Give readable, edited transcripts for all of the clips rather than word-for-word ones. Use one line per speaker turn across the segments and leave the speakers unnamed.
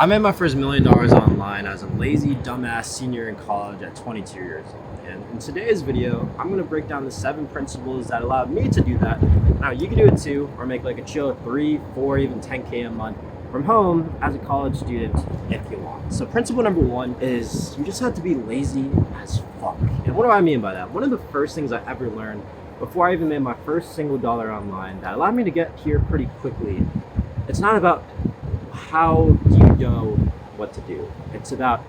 I made my first $1 million online as a lazy, dumbass senior in college at 22 years old. And in today's video, I'm going to break down the 7 principles that allowed me to do that. Now, you can do it too, or make like a chill 3, 4, even 10K a month from home as a college student if you want. So principle number 1 is you just have to be lazy as fuck. And what do I mean by that? One of the first things I ever learned before I even made my first single dollar online that allowed me to get here pretty quickly, it's not about how do you know what to do? It's about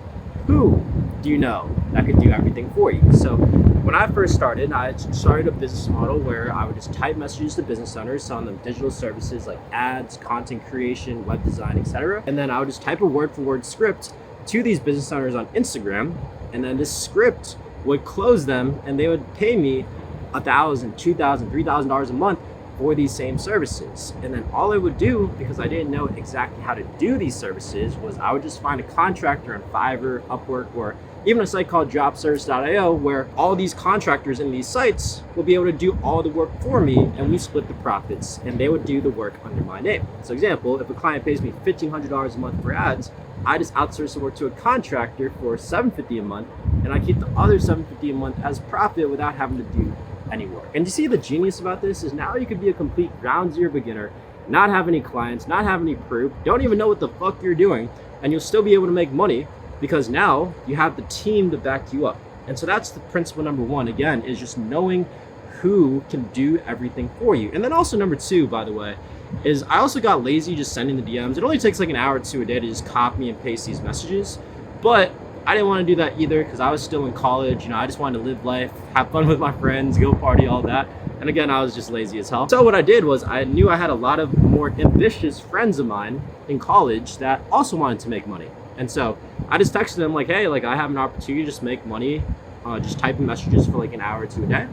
who do you know that could do everything for you. So when I first started, I started a business model where I would just type messages to business owners, selling them digital services like ads, content creation, web design, etc. And then I would just type a word for word script to these business owners on Instagram. And then this script would close them and they would pay me $1,000, $2,000, $3,000 a month for these same services. And then all I would do, because I didn't know exactly how to do these services, was I would just find a contractor on Fiverr, Upwork, or even a site called jobservice.io where all these contractors in these sites will be able to do all the work for me, and we split the profits and they would do the work under my name. So example, if a client pays me $1,500 a month for ads, I just outsource the work to a contractor for $750 a month, and I keep the other $750 a month as profit without having to do any work. And you see the genius about this is now you could be a complete ground zero beginner, not have any clients, not have any proof, don't even know what the fuck you're doing, and you'll still be able to make money because now you have the team to back you up. And so that's the principle number 1, again, is just knowing who can do everything for you. And then also number 2, by the way, is I also got lazy just sending the DMs. It only takes like an hour or 2 a day to just copy and paste these messages, but I didn't want to do that either because I was still in college. I just wanted to live life, have fun with my friends, go party, all that. And again, I was just lazy as hell. So what I did was I knew I had a lot of more ambitious friends of mine in college that also wanted to make money. And so I just texted them like, hey, like I have an opportunity to just make money, just typing messages for like an hour or 2 a day.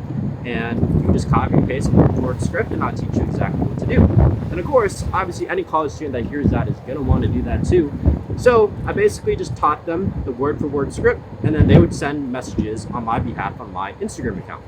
And you can just copy and paste a word for word script and I'll teach you exactly what to do. And of course, obviously any college student that hears that is gonna want to do that too. So I basically just taught them the word for word script, and then they would send messages on my behalf on my Instagram account.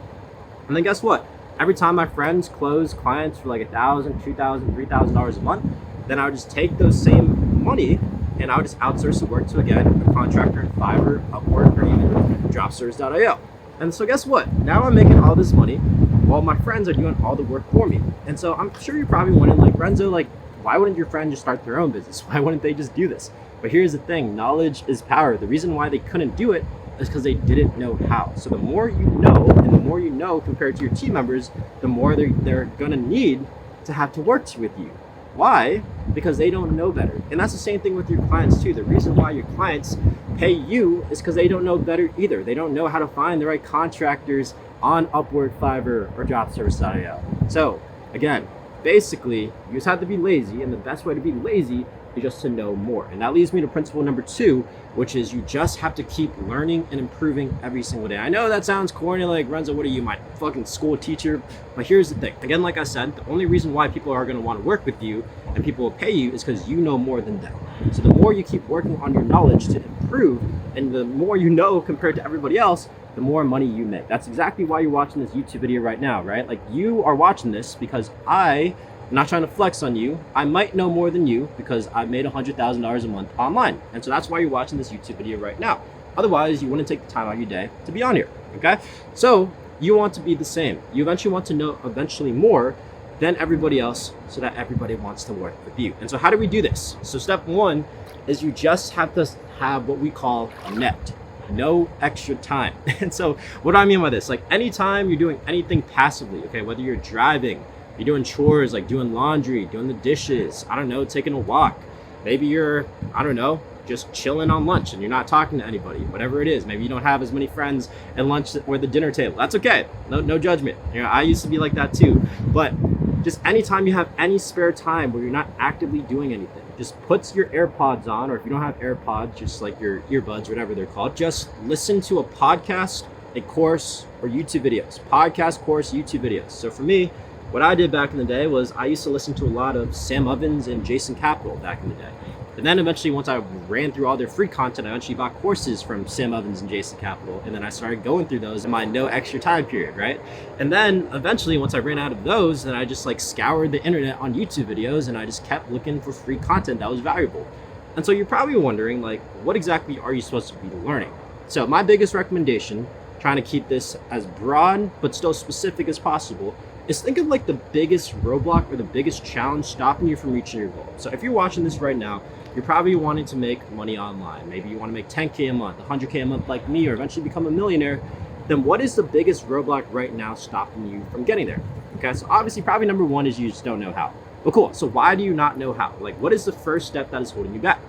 And then guess what? Every time my friends close clients for like $1,000, $2,000, $3,000 a month, then I would just take those same money and I would just outsource the work to, again, a contractor in Fiverr, Upwork, or even jobservice.io. And so guess what? Now I'm making all this money while my friends are doing all the work for me. And so I'm sure you're probably wondering, like, Renzo, like, why wouldn't your friend just start their own business? Why wouldn't they just do this? But here's the thing, knowledge is power. The reason why they couldn't do it is because they didn't know how. So the more you know, and the more you know compared to your team members, the more they're gonna need to have to work with you. Why? Because they don't know better. And that's the same thing with your clients too. The reason why your clients pay you is because they don't know better either. They don't know how to find the right contractors on Upwork, Fiverr, or jobservice.io. So again, basically, you just have to be lazy, and the best way to be lazy is just to know more. And that leads me to principle number 2, which is you just have to keep learning and improving every single day. I know that sounds corny, like, Renzo, what are you, my fucking school teacher? But here's the thing. Again, like I said, the only reason why people are going to want to work with you and people will pay you is because you know more than them. So the more you keep working on your knowledge to improve, and the more you know compared to everybody else, the more money you make. That's exactly why you're watching this YouTube video right now, right? Like, you are watching this because I'm not trying to flex on you. I might know more than you because I made $100,000 a month online. And so that's why you're watching this YouTube video right now. Otherwise, you wouldn't take the time out of your day to be on here, okay? So you want to be the same. You eventually want to know eventually more than everybody else so that everybody wants to work with you. And so how do we do this? So step 1 is you just have to have what we call net. No extra time. And so what do I mean by this? Like, anytime you're doing anything passively, okay, whether you're driving, you're doing chores like doing laundry, doing the dishes, I don't know, taking a walk. Maybe you're, I don't know, just chilling on lunch and you're not talking to anybody, whatever it is. Maybe you don't have as many friends at lunch or the dinner table. That's okay. No judgment. I used to be like that too. But just anytime you have any spare time where you're not actively doing anything, just put your AirPods on, or if you don't have AirPods, just like your earbuds, whatever they're called, just listen to a podcast, a course, or YouTube videos. Podcast, course, YouTube videos. So for me, what I did back in the day was I used to listen to a lot of Sam Ovens and Jason Capital back in the day. And then eventually, once I ran through all their free content, I eventually bought courses from Sam Ovens and Jason Capital. And then I started going through those in my no extra time period, right? And then eventually, once I ran out of those, then I just like scoured the internet on YouTube videos and I just kept looking for free content that was valuable. And so you're probably wondering, like, what exactly are you supposed to be learning? So my biggest recommendation, trying to keep this as broad but still specific as possible, is think of like the biggest roadblock or the biggest challenge stopping you from reaching your goal. So if you're watching this right now, you're probably wanting to make money online. Maybe you want to make 10K a month, 100K a month like me, or eventually become a millionaire. Then what is the biggest roadblock right now stopping you from getting there? Okay, so obviously probably number one is you just don't know how. But cool, so why do you not know how? Like, what is the first step that is holding you back?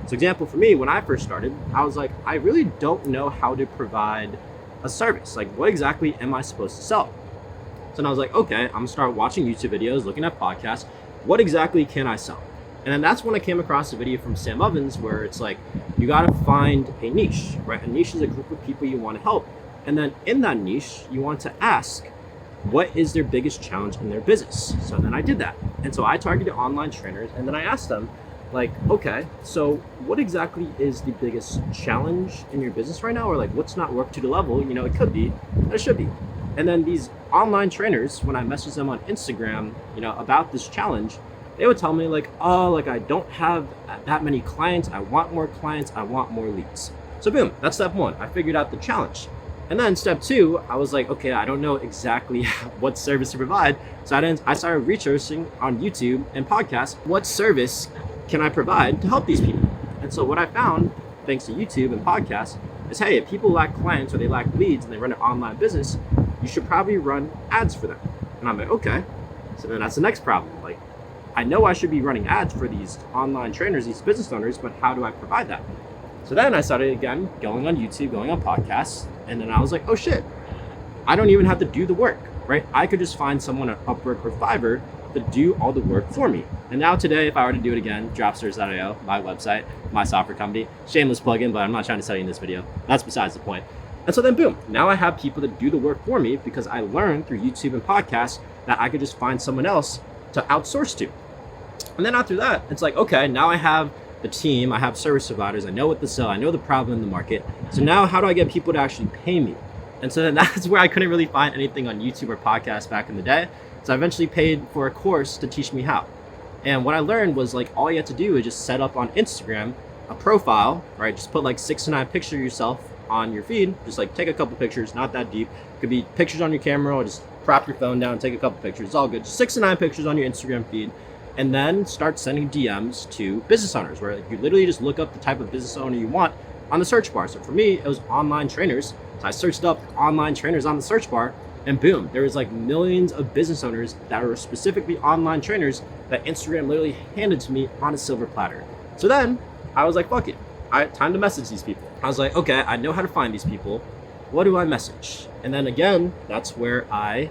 So example for me, when I first started, I was like, I really don't know how to provide a service. Like, what exactly am I supposed to sell? So then I was like, okay, I'm gonna start watching YouTube videos, looking at podcasts. What exactly can I sell? And then that's when I came across a video from Sam Ovens where it's like, you gotta find a niche, right? A niche is a group of people you wanna help. And then in that niche, you want to ask, what is their biggest challenge in their business? So then I did that. And so I targeted online trainers and then I asked them, like, okay, so what exactly is the biggest challenge in your business right now? Or like, what's not worked to the level, it could be, it should be. And then these online trainers, when I messaged them on Instagram, about this challenge, they would tell me like, oh, like I don't have that many clients. I want more clients. I want more leads. So boom, that's step one. I figured out the challenge. And then step two, I was like, okay, I don't know exactly what service to provide. So I started researching on YouTube and podcasts, what service can I provide to help these people? And so what I found, thanks to YouTube and podcasts, is hey, if people lack clients or they lack leads and they run an online business, you should probably run ads for them. And I'm like, okay. So then that's the next problem. Like, I know I should be running ads for these online trainers, these business owners, but how do I provide that? So then I started again going on YouTube, going on podcasts, and then I was like, oh shit, I don't even have to do the work, right? I could just find someone at Upwork or Fiverr to do all the work for me. And now today, if I were to do it again, Dropsters.io, my website, my software company, shameless plugin, but I'm not trying to sell you in this video. That's besides the point. And so then boom, now I have people that do the work for me because I learned through YouTube and podcasts that I could just find someone else to outsource to. And then after that, it's like, okay, now I have the team, I have service providers, I know what to sell, I know the problem in the market. So now how do I get people to actually pay me? And so then that's where I couldn't really find anything on YouTube or podcasts back in the day. So I eventually paid for a course to teach me how. And what I learned was like, all you have to do is just set up on Instagram a profile, right? Just put like 6 to 9 pictures of yourself on your feed. Just like take a couple pictures, not that deep. It could be pictures on your camera or just prop your phone down and take a couple pictures. It's all good. Just 6 to 9 pictures on your Instagram feed. And then start sending DMs to business owners where you literally just look up the type of business owner you want on the search bar. So for me, it was online trainers. So I searched up online trainers on the search bar and boom, there was like millions of business owners that were specifically online trainers that Instagram literally handed to me on a silver platter. So then I was like, fuck it. Time to message these people. I was like, okay, I know how to find these people. What do I message? And then again, that's where I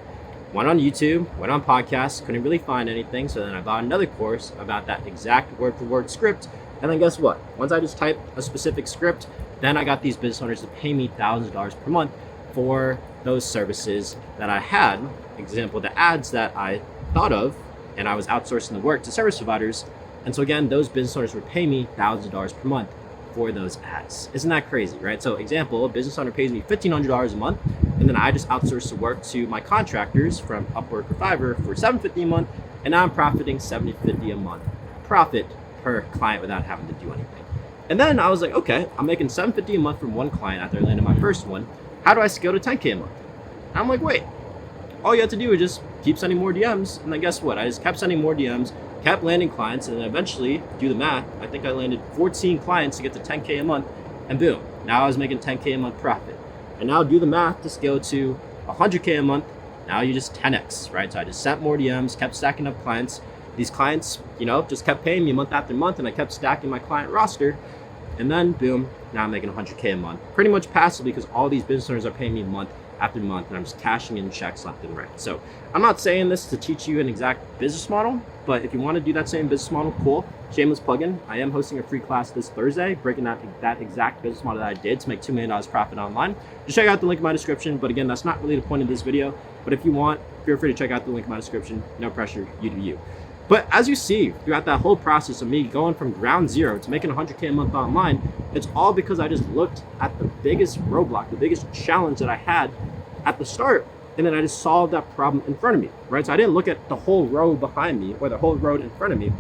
went on YouTube, went on podcasts, couldn't really find anything. So then I bought another course about that exact word for word script. And then guess what? Once I just typed a specific script, then I got these business owners to pay me thousands of dollars per month for those services that I had. Example, the ads that I thought of, and I was outsourcing the work to service providers. And so again, those business owners would pay me thousands of dollars per month for those ads. Isn't that crazy, right? So example, a business owner pays me $1,500 a month, and then I just outsource the work to my contractors from Upwork or Fiverr for $750 a month, and now I'm profiting $750 a month profit per client without having to do anything. And then I was like, okay, I'm making $750 a month from one client after I landed my first one. How do I scale to 10K a month? And I'm like, wait, all you have to do is just keep sending more DMs. And then guess what? I just kept sending more DMs, kept landing clients, and then eventually, do the math, I think I landed 14 clients to get to 10K a month, and boom, now I was making 10K a month profit. And now do the math to scale to 100K a month, now you just 10X, right? So I just sent more DMs, kept stacking up clients. These clients, just kept paying me month after month, and I kept stacking my client roster. And then boom, now I'm making 100K a month, pretty much passively because all these business owners are paying me month after month, and I'm just cashing in checks left and right. So I'm not saying this to teach you an exact business model, but if you want to do that same business model, cool. Shameless plugin. I am hosting a free class this Thursday, breaking that exact business model that I did to make $2 million profit online. Just check out the link in my description. But again, that's not really the point of this video. But if you want, feel free to check out the link in my description. No pressure, you do you. But as you see, throughout that whole process of me going from ground zero to making 100K a month online, it's all because I just looked at the biggest roadblock, the biggest challenge that I had at the start, and then I just solved that problem in front of me, right? So I didn't look at the whole road behind me or the whole road in front of me.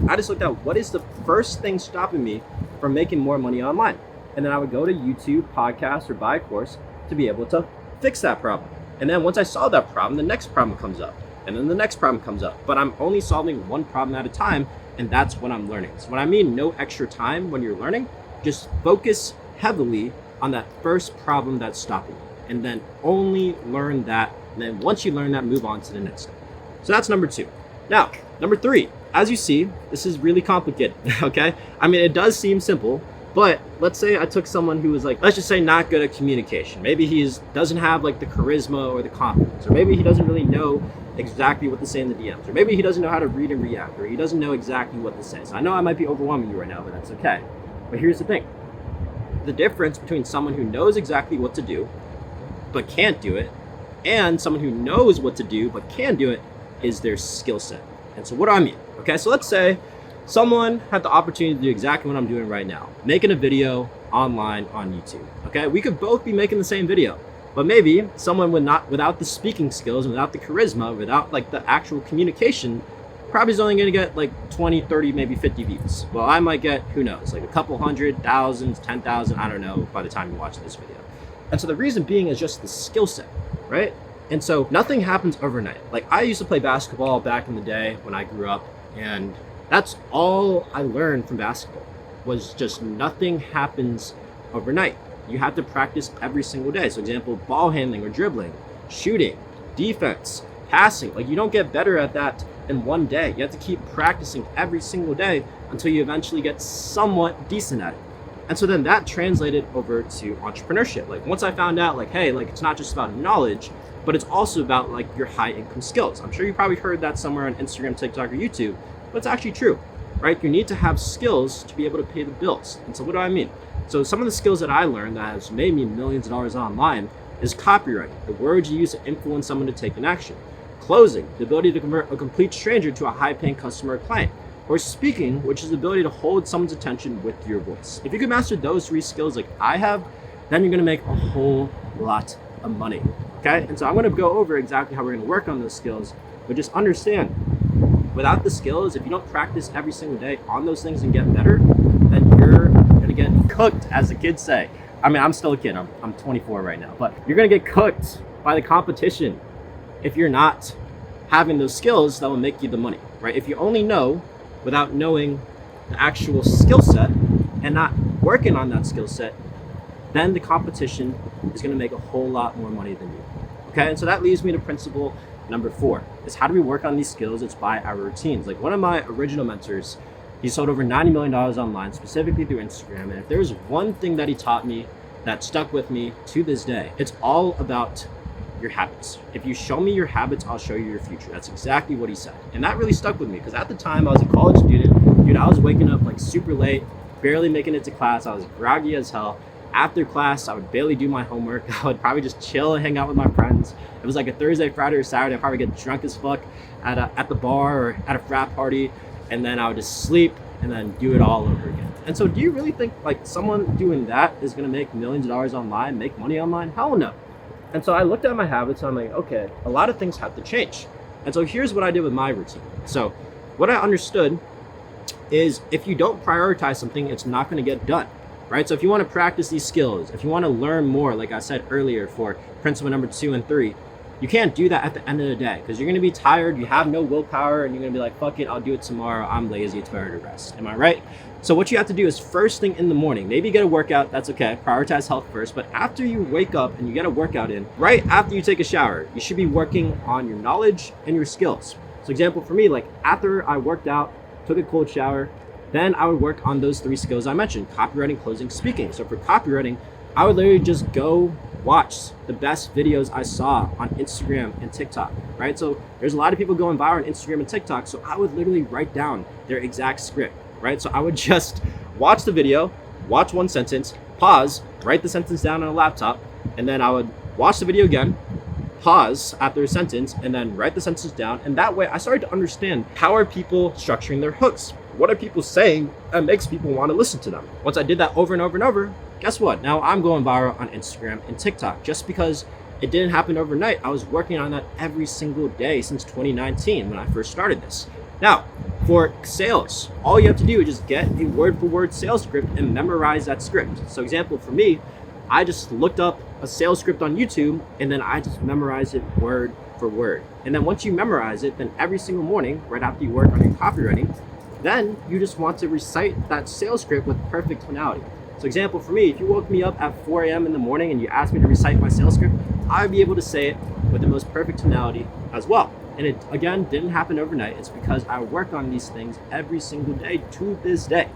I just looked at what is the first thing stopping me from making more money online. And then I would go to YouTube, podcasts, or buy a course to be able to fix that problem. And then once I solve that problem, the next problem comes up. And then the next problem comes up. But I'm only solving one problem at a time, and that's what I'm learning. So when I mean no extra time when you're learning, just focus heavily on that first problem that's stopping you. And then only learn that. And then once you learn that, move on to the next step. So that's number 2. Now, number 3, as you see, this is really complicated, okay? I mean, it does seem simple, but let's say I took someone who was like, let's just say not good at communication. Maybe he doesn't have like the charisma or the confidence, or maybe he doesn't really know exactly what to say in the DMs, or maybe he doesn't know how to read and react, or he doesn't know exactly what to say. So I know I might be overwhelming you right now, but that's okay. But here's the thing. The difference between someone who knows exactly what to do, but can't do it, and someone who knows what to do, but can do it, is their skill set. And so what do I mean? Okay, so let's say someone had the opportunity to do exactly what I'm doing right now, making a video online on YouTube. Okay, we could both be making the same video, but maybe someone without the speaking skills, without the charisma, without like the actual communication, probably is only going to get like 20, 30, maybe 50 views. Well, I might get, who knows, like a couple hundred, thousands, 10,000, I don't know, by the time you watch this video. And so the reason being is just the skill set, right? And so nothing happens overnight. Like I used to play basketball back in the day when I grew up, and that's all I learned from basketball was just nothing happens overnight. You have to practice every single day. So example, ball handling or dribbling, shooting, defense, passing. Like you don't get better at that in one day. You have to keep practicing every single day until you eventually get somewhat decent at it. And so then that translated over to entrepreneurship. Like once I found out like, hey, like it's not just about knowledge, but it's also about like your high income skills. I'm sure you probably heard that somewhere on Instagram, TikTok, or YouTube, but it's actually true, right? You need to have skills to be able to pay the bills. And so what do I mean? So some of the skills that I learned that has made me millions of dollars online is copywriting, the words you use to influence someone to take an action. Closing, the ability to convert a complete stranger to a high-paying customer or client. Or speaking, which is the ability to hold someone's attention with your voice. If you can master those 3 skills like I have, then you're gonna make a whole lot of money, okay? And so I'm gonna go over exactly how we're gonna work on those skills, but just understand, without the skills, if you don't practice every single day on those things and get better, then you're gonna get cooked, as the kids say. I mean, I'm still a kid, I'm 24 right now, but you're gonna get cooked by the competition if you're not having those skills that will make you the money, right? If you only know without knowing the actual skill set and not working on that skill set, then the competition is going to make a whole lot more money than you. Okay, and so that leads me to principle number 4, is how do we work on these skills? It's by our routines. Like one of my original mentors, he sold over $90 million online, specifically through Instagram. And if there's one thing that he taught me that stuck with me to this day, it's all about your habits. If you show me your habits, I'll show you your future. That's exactly what he said. And that really stuck with me because at the time I was a college student, dude, I was waking up like super late, barely making it to class. I was groggy as hell. After class, I would barely do my homework. I would probably just chill and hang out with my friends. It was like a Thursday, Friday, or Saturday. I'd probably get drunk as fuck at the bar or at a frat party. And then I would just sleep and then do it all over again. And so do you really think like someone doing that is gonna make millions of dollars online, make money online? Hell no. And so I looked at my habits and I'm like, okay, a lot of things have to change. And so here's what I did with my routine. So what I understood is if you don't prioritize something, it's not gonna get done, right? So if you wanna practice these skills, if you wanna learn more, like I said earlier for principle number 2 and 3, you can't do that at the end of the day because you're gonna be tired, you have no willpower, and you're gonna be like, fuck it, I'll do it tomorrow, I'm lazy, it's better to rest. Am I right? So what you have to do is first thing in the morning, maybe get a workout, that's okay, prioritize health first, but after you wake up and you get a workout in, right after you take a shower, you should be working on your knowledge and your skills. So example for me, like after I worked out, took a cold shower, then I would work on those 3 skills I mentioned, copywriting, closing, speaking. So for copywriting, I would literally just go watch the best videos I saw on Instagram and TikTok, right? So there's a lot of people going viral on Instagram and TikTok, so I would literally write down their exact script, right? So I would just watch the video, watch one sentence, pause, write the sentence down on a laptop, and then I would watch the video again, pause after a sentence, and then write the sentence down. And that way I started to understand, how are people structuring their hooks? What are people saying that makes people want to listen to them? Once I did that over and over and over, guess what? Now I'm going viral on Instagram and TikTok. Just because it didn't happen overnight, I was working on that every single day since 2019 when I first started this. Now, For sales, all you have to do is just get a word-for-word sales script and memorize that script. So example, for me, I just looked up a sales script on YouTube and then I just memorized it word for word. And then once you memorize it, then every single morning, right after you work on your copywriting, then you just want to recite that sales script with perfect tonality. So example, for me, if you woke me up at 4 a.m. in the morning and you asked me to recite my sales script, I'd be able to say it with the most perfect tonality as well. And it, again, didn't happen overnight. It's because I work on these things every single day to this day.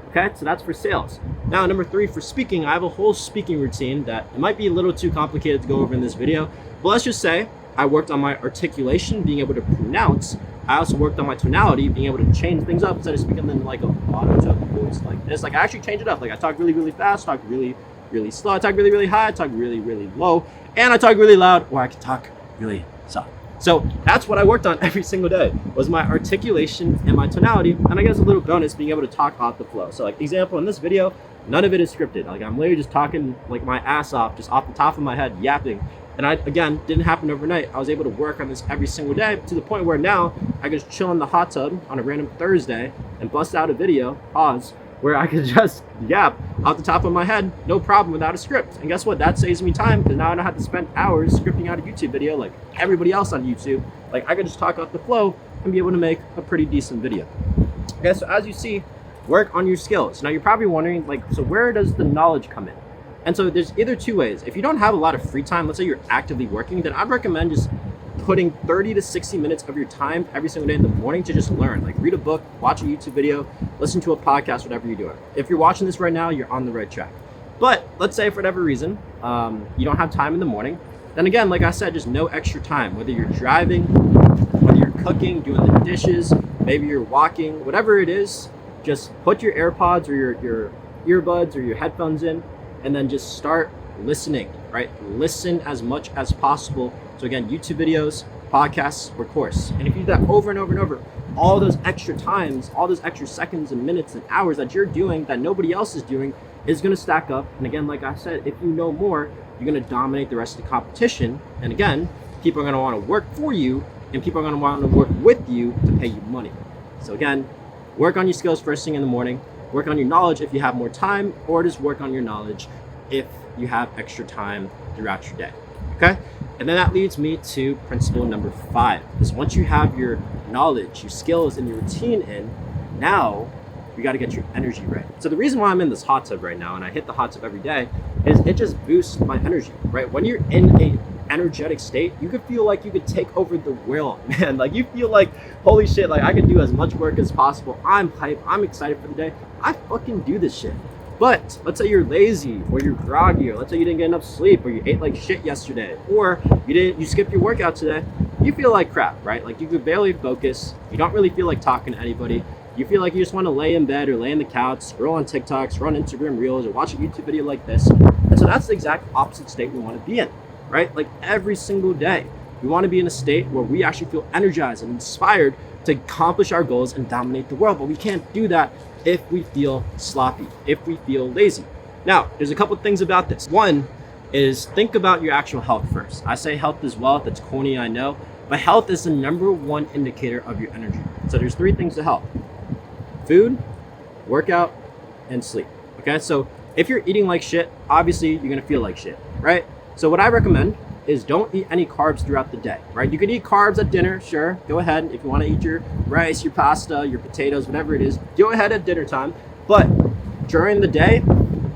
Okay, so that's for sales. Now, number 3, for speaking, I have a whole speaking routine that it might be a little too complicated to go over in this video, but let's just say I worked on my articulation, being able to pronounce. I also worked on my tonality, being able to change things up instead of speaking in like a monotone voice like this. Like I actually change it up. Like I talk really, really fast, talk really, really slow. I talk really, really high, I talk really, really low, and I talk really loud, or I can talk really soft. So that's what I worked on every single day, was my articulation and my tonality. And I guess a little bonus, being able to talk off the flow. So like example, in this video, none of it is scripted. Like I'm literally just talking like my ass off, just off the top of my head, yapping. And I, again, didn't happen overnight. I was able to work on this every single day to the point where now I can just chill in the hot tub on a random Thursday and bust out a video, pause, where I could just yap off the top of my head, no problem, without a script. And guess what? That saves me time, because now I don't have to spend hours scripting out a YouTube video like everybody else on YouTube. Like I could just talk off the flow and be able to make a pretty decent video. Okay, so as you see, work on your skills. Now you're probably wondering, like, so where does the knowledge come in? And so there's either two ways. If you don't have a lot of free time, let's say you're actively working, then I'd recommend just putting 30 to 60 minutes of your time every single day in the morning to just learn. Like read a book, watch a YouTube video, listen to a podcast, whatever you're doing. If you're watching this right now, you're on the right track. But let's say for whatever reason, you don't have time in the morning, then again, like I said, just no extra time. Whether you're driving, whether you're cooking, doing the dishes, maybe you're walking, whatever it is, just put your AirPods or your earbuds or your headphones in, and then just start listening, right? Listen as much as possible. So again, YouTube videos, podcasts, or course. And if you do that over and over and over, all those extra times, all those extra seconds and minutes and hours that you're doing that nobody else is doing is gonna stack up. And again, like I said, if you know more, you're gonna dominate the rest of the competition. And again, people are gonna wanna work for you, and people are gonna wanna work with you to pay you money. So again, work on your skills first thing in the morning, work on your knowledge if you have more time, or just work on your knowledge if you have extra time throughout your day, okay? And then that leads me to principle number 5, is once you have your knowledge, your skills, and your routine in, now you gotta get your energy right. So the reason why I'm in this hot tub right now, and I hit the hot tub every day, is it just boosts my energy, right? When you're in a energetic state, you could feel like you could take over the world, man. Like you feel like, holy shit, like I could do as much work as possible. I'm hyped, I'm excited for the day. I fucking do this shit. But let's say you're lazy, or you're groggy, or let's say you didn't get enough sleep, or you ate like shit yesterday, or you skipped your workout today. You feel like crap, right? Like you could barely focus. You don't really feel like talking to anybody. You feel like you just want to lay in bed or lay in the couch, scroll on TikTok, scroll on Instagram Reels, or watch a YouTube video like this. And so that's the exact opposite state we want to be in, right? Like every single day, we want to be in a state where we actually feel energized and inspired to accomplish our goals and dominate the world. But we can't do that if we feel sloppy, if we feel lazy. Now, there's a couple things about this. One is think about your actual health first. I say health is wealth. That's corny, I know. But health is the number one indicator of your energy. So there's 3 things to health: food, workout, and sleep. Okay, so if you're eating like shit, obviously you're gonna feel like shit, right? So what I recommend is don't eat any carbs throughout the day, right? You can eat carbs at dinner, sure, go ahead. If you wanna eat your rice, your pasta, your potatoes, whatever it is, go ahead at dinner time. But during the day,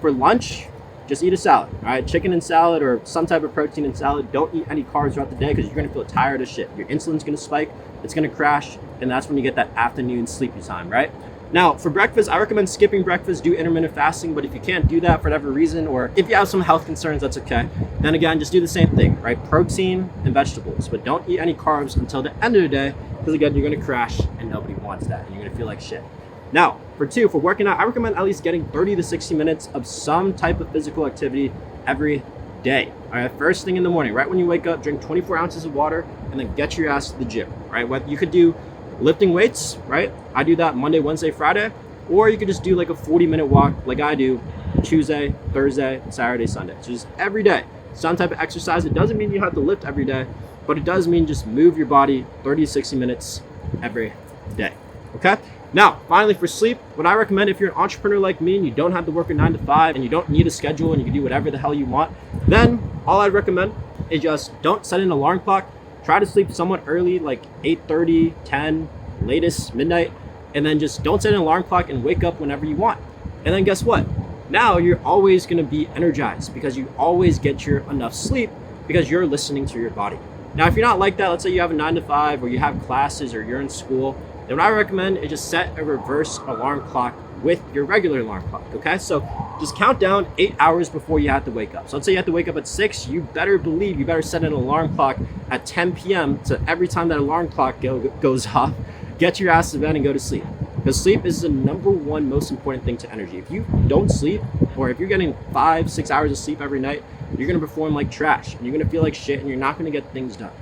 for lunch, just eat a salad, all right? Chicken and salad, or some type of protein and salad. Don't eat any carbs throughout the day, because you're gonna feel tired as shit. Your insulin's gonna spike, it's gonna crash, and that's when you get that afternoon sleepy time, right? Now, for breakfast, I recommend skipping breakfast, do intermittent fasting, but if you can't do that for whatever reason, or if you have some health concerns, that's okay. Then again, just do the same thing, right? Protein and vegetables, but don't eat any carbs until the end of the day, because again, you're gonna crash, and nobody wants that, and you're gonna feel like shit. Now, for working out, I recommend at least getting 30 to 60 minutes of some type of physical activity every day. All right, first thing in the morning, right when you wake up, drink 24 ounces of water, and then get your ass to the gym, right? What you could do, lifting weights, right? I do that Monday, Wednesday, Friday, or you could just do like a 40-minute walk like I do Tuesday, Thursday, Saturday, Sunday. So just every day, some type of exercise. It doesn't mean you have to lift every day, but it does mean just move your body 30 to 60 minutes every day. Okay? Now, finally for sleep, what I recommend if you're an entrepreneur like me and you don't have to work a 9 to 5 and you don't need a schedule and you can do whatever the hell you want, then all I'd recommend is just don't set an alarm clock. Try to sleep somewhat early, like 8:30, 10, latest midnight, and then just don't set an alarm clock and wake up whenever you want. And then guess what? Now you're always going to be energized because you always get your enough sleep because you're listening to your body. Now, if you're not like that, let's say you have a 9 to 5 or you have classes or you're in school, then what I recommend is just set a reverse alarm clock with your regular alarm clock, okay? So just count down 8 hours before you have to wake up. So let's say you have to wake up at 6, you better set an alarm clock at 10 p.m. So every time that alarm clock goes off, get your ass to bed and go to sleep. Because sleep is the number one most important thing to energy. If you don't sleep, or if you're getting 5-6 hours of sleep every night, you're gonna perform like trash, and you're gonna feel like shit, and you're not gonna get things done.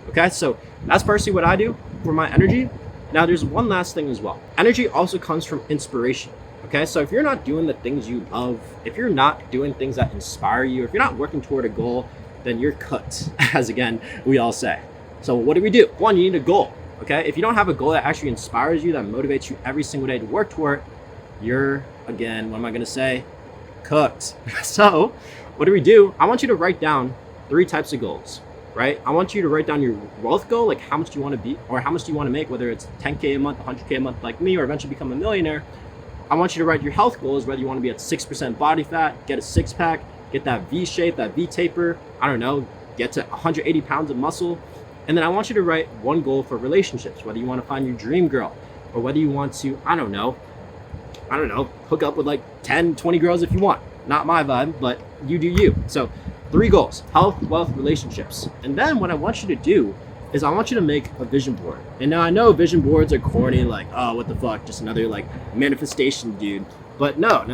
Okay, so that's personally what I do for my energy. Now there's one last thing as well. Energy also comes from inspiration. Okay, so if you're not doing the things you love, if you're not doing things that inspire you, if you're not working toward a goal, then you're cooked, as again, we all say. So what do? One, you need a goal. Okay, if you don't have a goal that actually inspires you, that motivates you every single day to work toward, you're, again, what am I gonna say? Cooked. So what do? I want you to write down 3 types of goals, right? I want you to write down your wealth goal, like how much do you want to be, or how much do you want to make, whether it's 10K a month, 100K a month like me, or eventually become a millionaire. I want you to write your health goals, whether you want to be at 6% body fat, get a 6-pack, get that V shape, that V taper, I don't know, get to 180 pounds of muscle. And then I want you to write one goal for relationships, whether you want to find your dream girl, or whether you want to, I don't know, hook up with like 10, 20 girls if you want. Not my vibe, but you do you. So 3 goals: health, wealth, relationships. And then what I want you to do is I want you to make a vision board. And now I know vision boards are corny, like, oh, what the fuck, just another like manifestation dude. But no.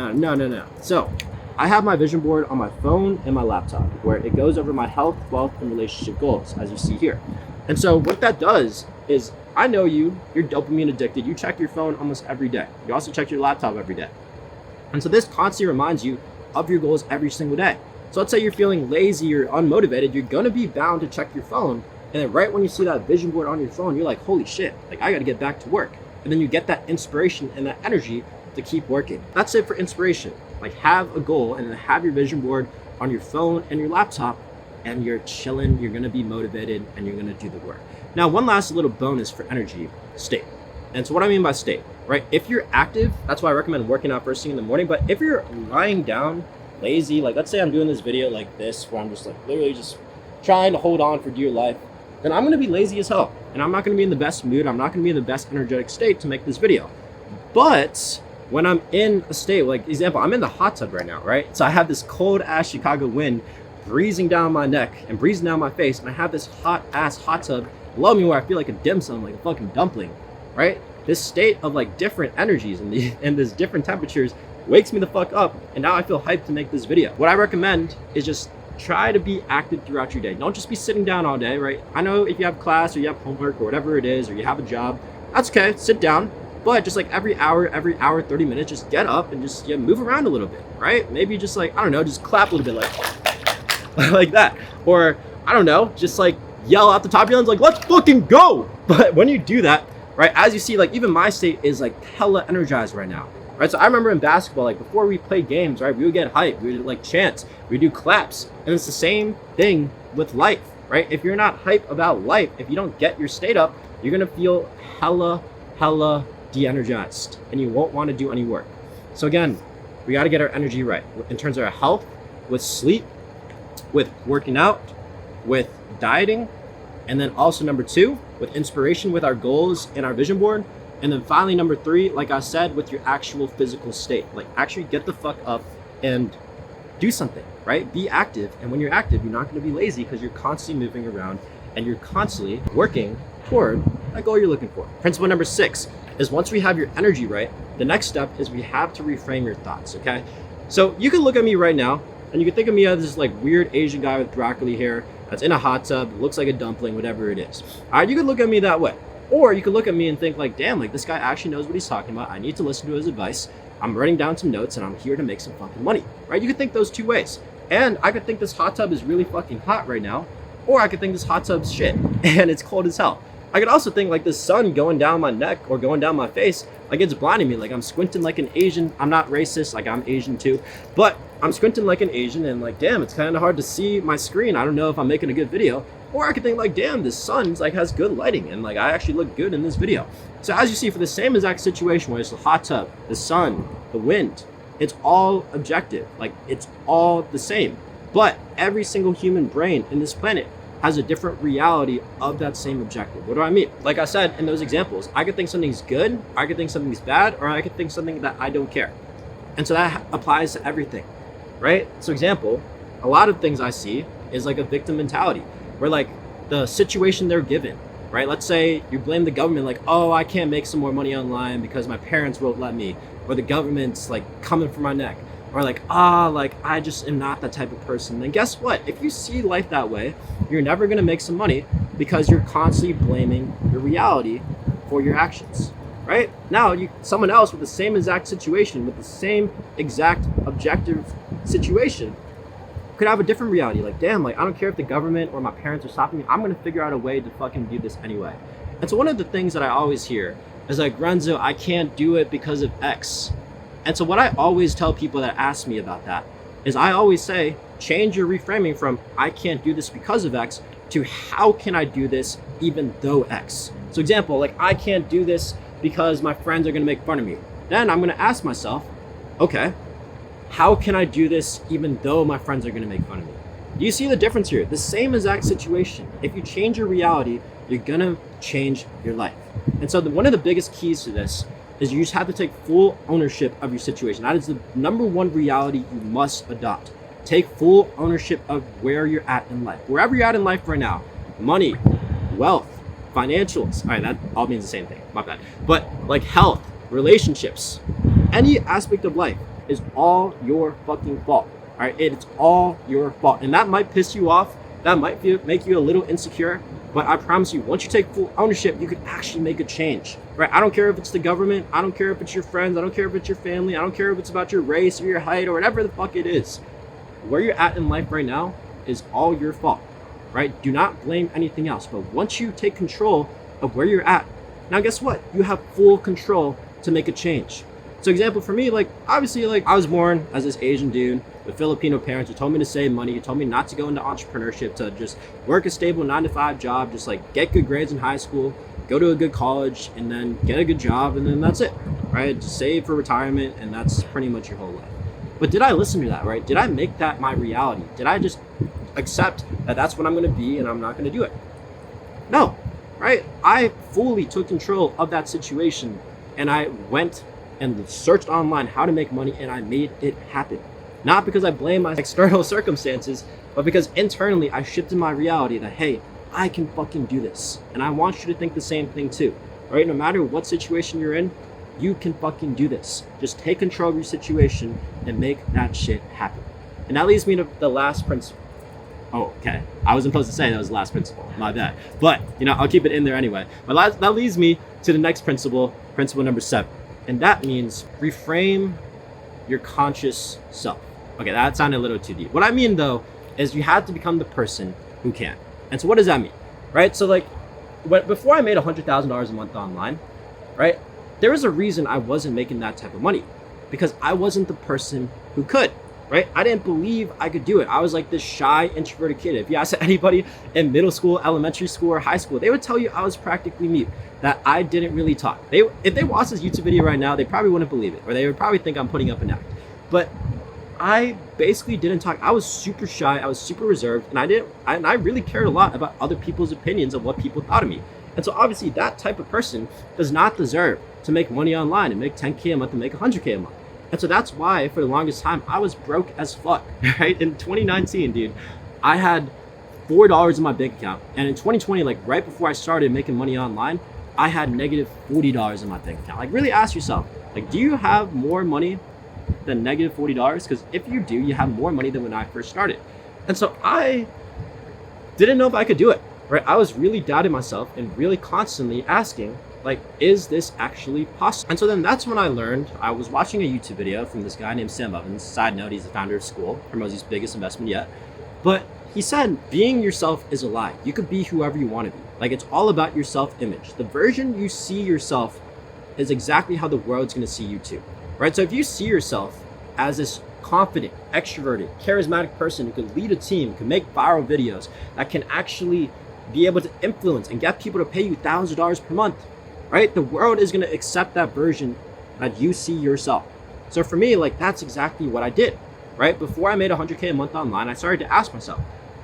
So I have my vision board on my phone and my laptop where it goes over my health, wealth, and relationship goals, as you see here. And so what that does is, I know you're dopamine addicted. You check your phone almost every day. You also check your laptop every day. And so this constantly reminds you of your goals every single day. So let's say you're feeling lazy or unmotivated, you're gonna be bound to check your phone. And then right when you see that vision board on your phone, you're like, holy shit, like I gotta get back to work. And then you get that inspiration and that energy to keep working. That's it for inspiration. Like, have a goal and then have your vision board on your phone and your laptop, and you're chilling, you're gonna be motivated, and you're gonna do the work. Now, one last little bonus for energy: state. And so what I mean by state, right? If you're active, that's why I recommend working out first thing in the morning. But if you're lying down, lazy, like let's say I'm doing this video like this, where I'm just like literally just trying to hold on for dear life, then I'm gonna be lazy as hell. And I'm not gonna be in the best mood, I'm not gonna be in the best energetic state to make this video. But when I'm in a state, like example, I'm in the hot tub right now, right? So I have this cold ass Chicago wind breezing down my neck and breezing down my face, and I have this hot ass hot tub below me where I feel like a dim sum, like a fucking dumpling, right? This state of like different energies and this different temperatures wakes me the fuck up, and now I feel hyped to make this video. What I recommend is just try to be active throughout your day. Don't just be sitting down all day, right? I know if you have class or you have homework or whatever it is, or you have a job, that's okay, sit down. But just like every hour, 30 minutes, just get up and just move around a little bit, right? Maybe just like, I don't know, just clap a little bit like that. Or I don't know, just like yell out the top of your lungs like, let's fucking go. But when you do that, right, as you see, like even my state is like hella energized right now. Right, so I remember in basketball, like before we played games, right, we would get hyped, we would like chants, we would do claps, and it's the same thing with life, right? If you're not hype about life, if you don't get your state up, you're gonna feel hella de-energized, and you won't want to do any work. So again, we got to get our energy right in terms of our health, with sleep, with working out, with dieting, and then also number 2, with inspiration, with our goals and our vision board. And then finally, number 3, like I said, with your actual physical state. Like actually get the fuck up and do something, right? Be active. And when you're active, you're not going to be lazy because you're constantly moving around and you're constantly working toward that goal you're looking for. Principle number 6 is, once we have your energy right, the next step is we have to reframe your thoughts, okay? So you can look at me right now and you can think of me as this like weird Asian guy with broccoli hair that's in a hot tub, looks like a dumpling, whatever it is. All right, you can look at me that way. Or you could look at me and think like, damn, like this guy actually knows what he's talking about. I need to listen to his advice. I'm writing down some notes and I'm here to make some fucking money, right? You could think those 2 ways. And I could think this hot tub is really fucking hot right now. Or I could think this hot tub's shit and it's cold as hell. I could also think like the sun going down my neck or going down my face, like it's blinding me. Like I'm squinting like an Asian. I'm not racist, like I'm Asian too, but I'm squinting like an Asian and like, damn, it's kind of hard to see my screen. I don't know if I'm making a good video. Or I could think like, damn, the sun's like has good lighting and like I actually look good in this video. So as you see, for the same exact situation where it's the hot tub, the sun, the wind, it's all objective. Like it's all the same. But every single human brain in this planet has a different reality of that same objective. What do I mean? Like I said in those examples, I could think something's good, I could think something's bad, or I could think something that I don't care. And so that applies to everything, right? So example, a lot of things I see is like a victim mentality, where like the situation they're given, right? Let's say you blame the government, like, oh, I can't make some more money online because my parents won't let me, or the government's like coming for my neck, or like, like I just am not that type of person. Then guess what? If you see life that way, you're never gonna make some money because you're constantly blaming your reality for your actions, right? Now, someone else with the same exact situation, with the same exact objective situation, could have a different reality. Like, damn, like I don't care if the government or my parents are stopping me. I'm gonna figure out a way to fucking do this anyway. And so one of the things that I always hear is like, Renzo, I can't do it because of X. And so what I always tell people that ask me about that is I always say, change your reframing from I can't do this because of X to how can I do this even though X. So example, like I can't do this because my friends are gonna make fun of me. Then I'm gonna ask myself, okay, how can I do this even though my friends are gonna make fun of me? Do you see the difference here? The same exact situation. If you change your reality, you're gonna change your life. And so one of the biggest keys to this is you just have to take full ownership of your situation. That is the number one reality you must adopt. Take full ownership of where you're at in life. Wherever you're at in life right now, money, wealth, financials, all right, that all means the same thing, my bad. But like health, relationships, any aspect of life is all your fucking fault, all right? It's all your fault. And that might piss you off, that might make you a little insecure, but I promise you, once you take full ownership, you can actually make a change, right? I don't care if it's the government, I don't care if it's your friends, I don't care if it's your family, I don't care if it's about your race or your height or whatever the fuck it is. Where you're at in life right now is all your fault, right? Do not blame anything else. But once you take control of where you're at, now guess what? You have full control to make a change. So example for me, like obviously like I was born as this Asian dude with Filipino parents who told me to save money, who told me not to go into entrepreneurship, to just work a stable 9-to-5 job, just like get good grades in high school, go to a good college, and then get a good job, and then that's it, right? Just save for retirement, and that's pretty much your whole life. But did I listen to that, right? Did I make that my reality? Did I just accept that that's what I'm gonna be and I'm not gonna do it? No, right? I fully took control of that situation and I went and searched online how to make money and I made it happen. Not because I blame my external circumstances, but because internally I shifted my reality that, hey, I can fucking do this. And I want you to think the same thing too, right? No matter what situation you're in, you can fucking do this. Just take control of your situation and make that shit happen. And that leads me to the last principle. Oh, okay. I wasn't supposed to say that was the last principle. My bad. But, I'll keep it in there anyway. But that leads me to the next principle, principle number 7. And that means reframe your conscious self. Okay, that sounded a little too deep. What I mean, though, is you have to become the person who can. And so what does that mean, right? So, like, before I made $100,000 a month online, right, there was a reason I wasn't making that type of money because I wasn't the person who could, right? I didn't believe I could do it. I was like this shy, introverted kid. If you ask anybody in middle school, elementary school, or high school, they would tell you I was practically mute, that I didn't really talk. If they watch this YouTube video right now, they probably wouldn't believe it, or they would probably think I'm putting up an act. But I basically didn't talk. I was super shy. I was super reserved, and I really cared a lot about other people's opinions of what people thought of me. And so obviously that type of person does not deserve to make money online and make 10K a month and make 100K a month. And so that's why for the longest time, I was broke as fuck, right? In 2019, dude, I had $4 in my bank account. And in 2020, like right before I started making money online, I had negative $40 in my bank account. Like really ask yourself, like, do you have more money than negative $40? Because if you do, you have more money than when I first started. And so I didn't know if I could do it, right? I was really doubting myself and really constantly asking, like, is this actually possible? And so then that's when I learned. I was watching a YouTube video from this guy named Sam Evans. Side note, he's the founder of School, Hermosi's biggest investment yet. But he said, being yourself is a lie. You could be whoever you want to be. Like, it's all about your self-image. The version you see yourself is exactly how the world's going to see you too, right? So if you see yourself as this confident, extroverted, charismatic person who can lead a team, can make viral videos, that can actually be able to influence and get people to pay you thousands of dollars per month, right? The world is going to accept that version that you see yourself. So for me, like, that's exactly what I did, right? Before I made 100K a month online, I started to ask myself,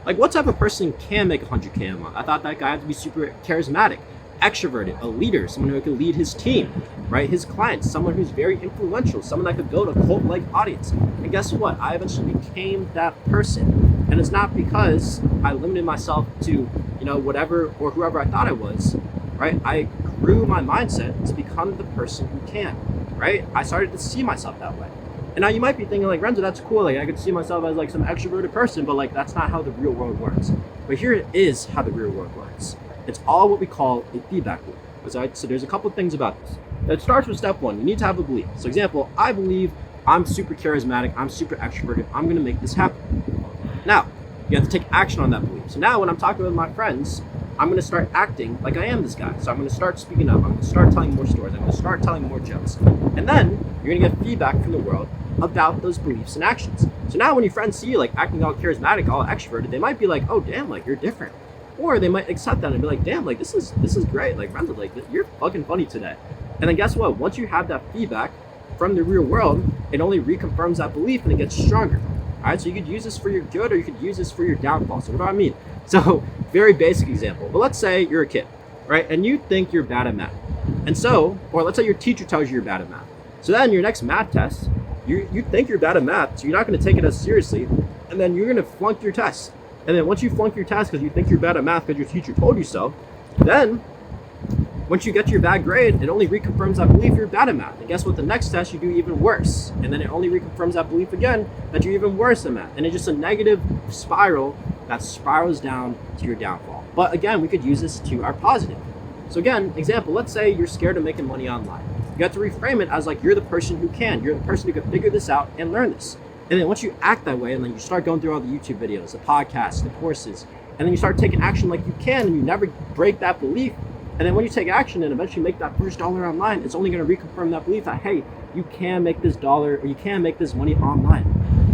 like, what type of person can make 100K a month? I thought that guy had to be super charismatic, extroverted, a leader, someone who could lead his team, right? His clients, someone who's very influential, someone that could build a cult-like audience. And guess what? I eventually became that person. And it's not because I limited myself to, whatever or whoever I thought I was, right? I grew my mindset to become the person who can, right? I started to see myself that way. And now you might be thinking, like, Renzo, that's cool. Like, I could see myself as like some extroverted person, but like, that's not how the real world works. But here it is how the real world works. It's all what we call a feedback loop. So there's a couple things about this. It starts with step one. You need to have a belief. So example, I believe I'm super charismatic. I'm super extroverted. I'm going to make this happen. Now, you have to take action on that belief. So now when I'm talking with my friends, I'm going to start acting like I am this guy. So I'm going to start speaking up. I'm going to start telling more stories. I'm going to start telling more jokes. And then you're going to get feedback from the world about those beliefs and actions. So now when your friends see you like acting all charismatic, all extroverted, they might be like, oh, damn, like, you're different. Or they might accept that and be like, damn, like, this is great. Like, Renzo, like, you're fucking funny today. And then guess what? Once you have that feedback from the real world, it only reconfirms that belief and it gets stronger. All right, so you could use this for your good or you could use this for your downfall. So what do I mean? So very basic example, but let's say you're a kid, right? And you think you're bad at math. And so, or let's say your teacher tells you you're bad at math. So then your next math test, you think you're bad at math, so you're not going to take it as seriously, and then you're going to flunk your test. And then once you flunk your test because you think you're bad at math because your teacher told you so, then once you get your bad grade, it only reconfirms that belief you're bad at math. And guess what? The next test you do even worse. And then it only reconfirms that belief again that you're even worse at math. And it's just a negative spiral that spirals down to your downfall. But again, we could use this to our positive. So again, example, let's say you're scared of making money online. You have to reframe it as like you're the person who can. You're the person who can figure this out and learn this. And then once you act that way, and then you start going through all the YouTube videos, the podcasts, the courses, and then you start taking action like you can, and you never break that belief. And then when you take action and eventually make that first dollar online, it's only going to reconfirm that belief that, hey, you can make this dollar or you can make this money online.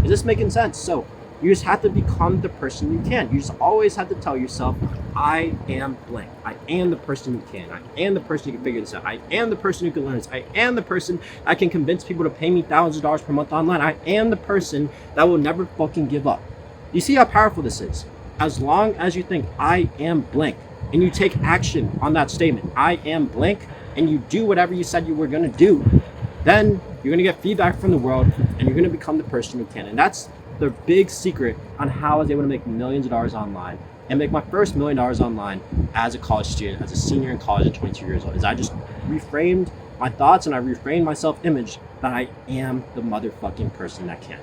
Is this making sense? So you just have to become the person you can. You just always have to tell yourself, I am blank. I am the person who can. I am the person who can figure this out. I am the person who can learn this. I am the person that can convince people to pay me thousands of dollars per month online. I am the person that will never fucking give up. You see how powerful this is? As long as you think, I am blank, and you take action on that statement, I am blank, and you do whatever you said you were going to do, then you're going to get feedback from the world and you're going to become the person who can. And that's the big secret on how I was able to make millions of dollars online and make my first $1 million online as a college student, as a senior in college at 22 years old, is I just reframed my thoughts and I reframed my self-image that I am the motherfucking person that can.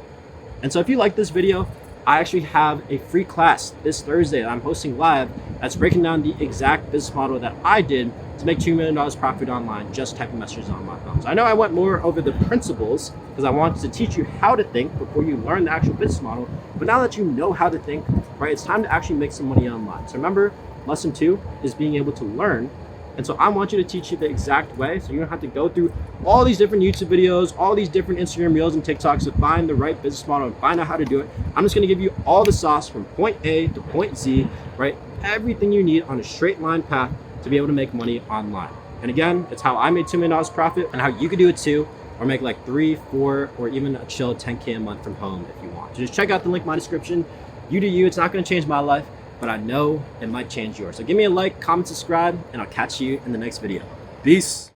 And so if you like this video, I actually have a free class this Thursday that I'm hosting live that's breaking down the exact business model that I did to make $2 million profit online, just typing messages on my phone. So I know I went more over the principles because I wanted to teach you how to think before you learn the actual business model. But now that you know how to think, right, it's time to actually make some money online. So remember, lesson 2 is being able to learn. And so I want you to teach you the exact way, so you don't have to go through all these different YouTube videos, all these different Instagram Reels and TikToks to find the right business model and find out how to do it. I'm just gonna give you all the sauce from point A to point Z, right? Everything you need on a straight line path to be able to make money online. And again, it's how I made $2 million profit and how you could do it too, or make like 3, 4, or even a chill 10K a month from home if you want. So just check out the link in my description. You do you, it's not gonna change my life, but I know it might change yours. So give me a like, comment, subscribe, and I'll catch you in the next video. Peace.